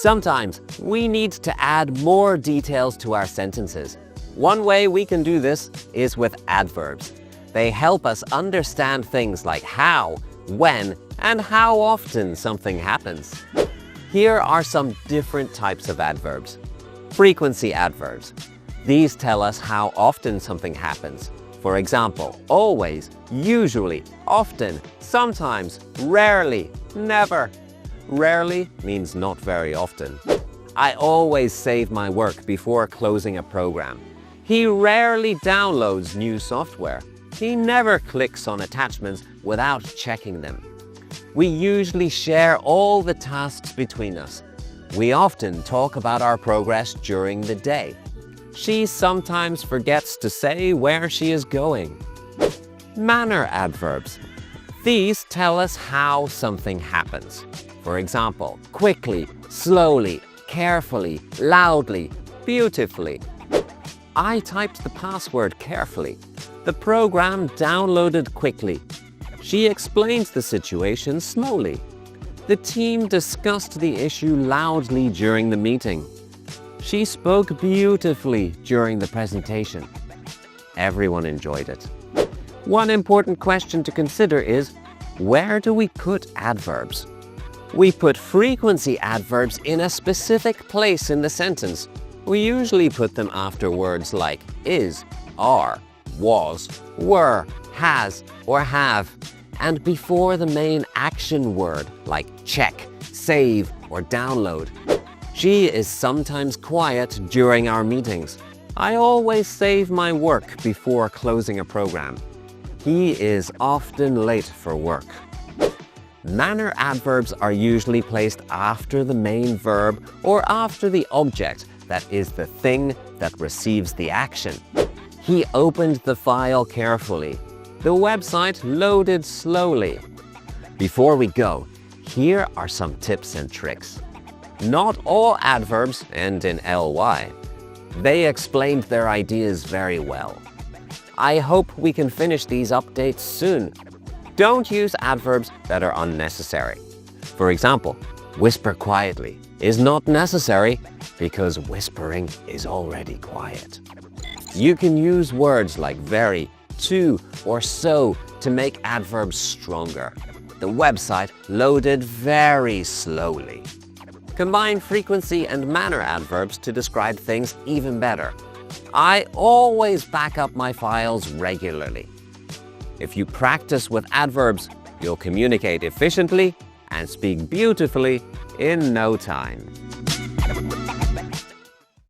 Sometimes we need to add more details to our sentences. One way we can do this is with adverbs. They help us understand things like how, when, and how often something happens. Here are some different types of adverbs. Frequency adverbs. These tell us how often something happens. For example, always, usually, often, sometimes, rarely, never. Rarely means not very often. I always save my work before closing a program. He rarely downloads new software. He never clicks on attachments without checking them. We usually share all the tasks between us. We often talk about our progress during the day. She sometimes forgets to say where she is going. Manner adverbs. These tell us how something happens. For example, quickly, slowly, carefully, loudly, beautifully. I typed the password carefully. The program downloaded quickly. She explains the situation slowly. The team discussed the issue loudly during the meeting. She spoke beautifully during the presentation. Everyone enjoyed it. One important question to consider is, where do we put adverbs? We put frequency adverbs in a specific place in the sentence. We usually put them after words like is, are, was, were, has, or have, and before the main action word like check, save, or download. She is sometimes quiet during our meetings. I always save my work before closing a program. He is often late for work. Manner adverbs are usually placed after the main verb or after the object, that is the thing that receives the action. He opened the file carefully. The website loaded slowly. Before we go, here are some tips and tricks. Not all adverbs end in ly. They explained their ideas very well. I hope we can finish these updates soon. Don't use adverbs that are unnecessary. For example, whisper quietly is not necessary because whispering is already quiet. You can use words like very, to, or so to make adverbs stronger. The website loaded very slowly. Combine frequency and manner adverbs to describe things even better. I always back up my files regularly. If you practice with adverbs, you'll communicate efficiently and speak beautifully in no time.